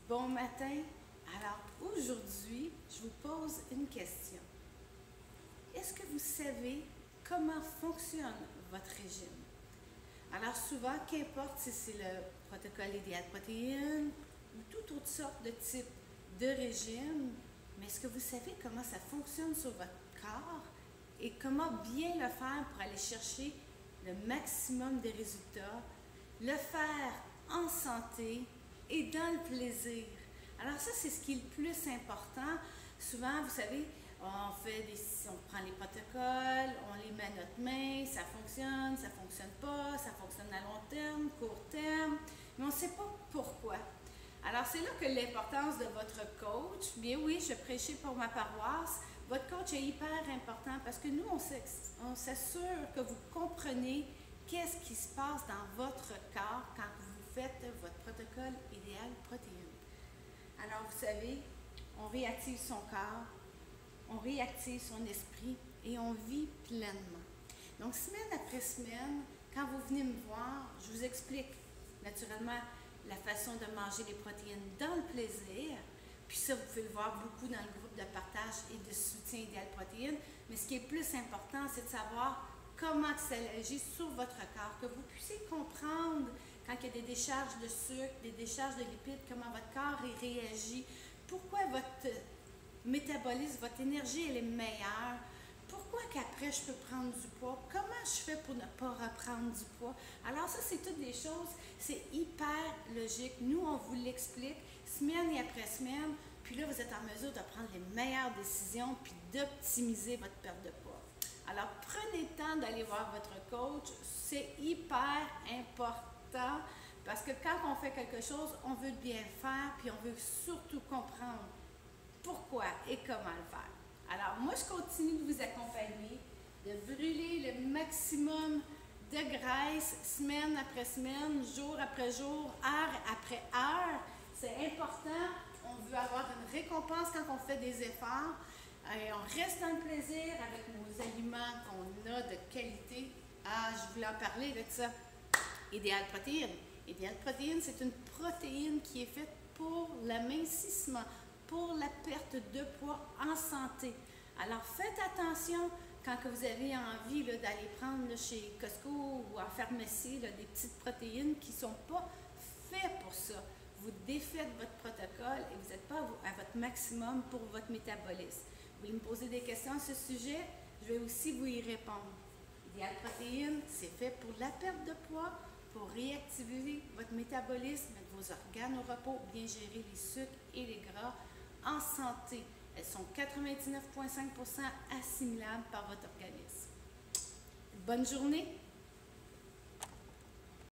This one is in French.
Bon matin. Alors aujourd'hui, je vous pose une question. Est-ce que vous savez comment fonctionne votre régime? Alors souvent, qu'importe si c'est le protocole idéal protéines ou toute autre sorte de type de régime, mais est-ce que vous savez comment ça fonctionne sur votre corps et comment bien le faire pour aller chercher le maximum de résultats, le faire en santé et dans le plaisir? Alors ça, c'est ce qui est le plus important. Souvent, vous savez, on prend les protocoles, on les met à notre main, ça fonctionne pas, ça fonctionne à long terme, court terme, mais on ne sait pas pourquoi. Alors c'est là que l'importance de votre coach, bien oui, je prêchais pour ma paroisse, votre coach est hyper important parce que nous, on s'assure que vous comprenez qu'est-ce qui se passe dans votre corps quand vous faites votre protocole idéal protéine. Alors, vous savez, on réactive son corps, on réactive son esprit et on vit pleinement. Donc, semaine après semaine, quand vous venez me voir, je vous explique naturellement la façon de manger les protéines dans le plaisir. Puis ça, vous pouvez le voir beaucoup dans le groupe de partage et de soutien idéal protéines. Mais ce qui est plus important, c'est de savoir comment ça agit sur votre corps, que vous puissiez comprendre quand il y a des décharges de sucre, des décharges de lipides, comment votre corps réagit, pourquoi votre métabolisme, votre énergie, elle est meilleure, pourquoi qu'après je peux prendre du poids, comment je fais pour ne pas reprendre du poids. Alors ça, c'est toutes des choses, c'est hyper logique. Nous, on vous l'explique semaine et après semaine, puis là, vous êtes en mesure de prendre les meilleures décisions puis d'optimiser votre perte de poids. Alors, prenez le temps d'aller voir votre coach, c'est hyper important. Parce que quand on fait quelque chose, on veut bien faire, puis on veut surtout comprendre pourquoi et comment le faire. Alors, moi, je continue de vous accompagner, de brûler le maximum de graisse semaine après semaine, jour après jour, heure après heure. C'est important. On veut avoir une récompense quand on fait des efforts. Et on reste dans le plaisir avec nos aliments qu'on a de qualité. Ah, je voulais en parler de ça. Idéal protéine. Idéal protéine, c'est une protéine qui est faite pour l'amincissement, pour la perte de poids en santé. Alors faites attention quand que vous avez envie d'aller prendre chez Costco ou en pharmacie des petites protéines qui ne sont pas faites pour ça. Vous défaites votre protocole et vous n'êtes pas à votre maximum pour votre métabolisme. Vous voulez me poser des questions à ce sujet? Je vais aussi vous y répondre. Idéal protéine, c'est fait pour la perte de poids, pour réactiver votre métabolisme, mettre vos organes au repos, bien gérer les sucres et les gras en santé. Elles sont 99,5% assimilables par votre organisme. Bonne journée!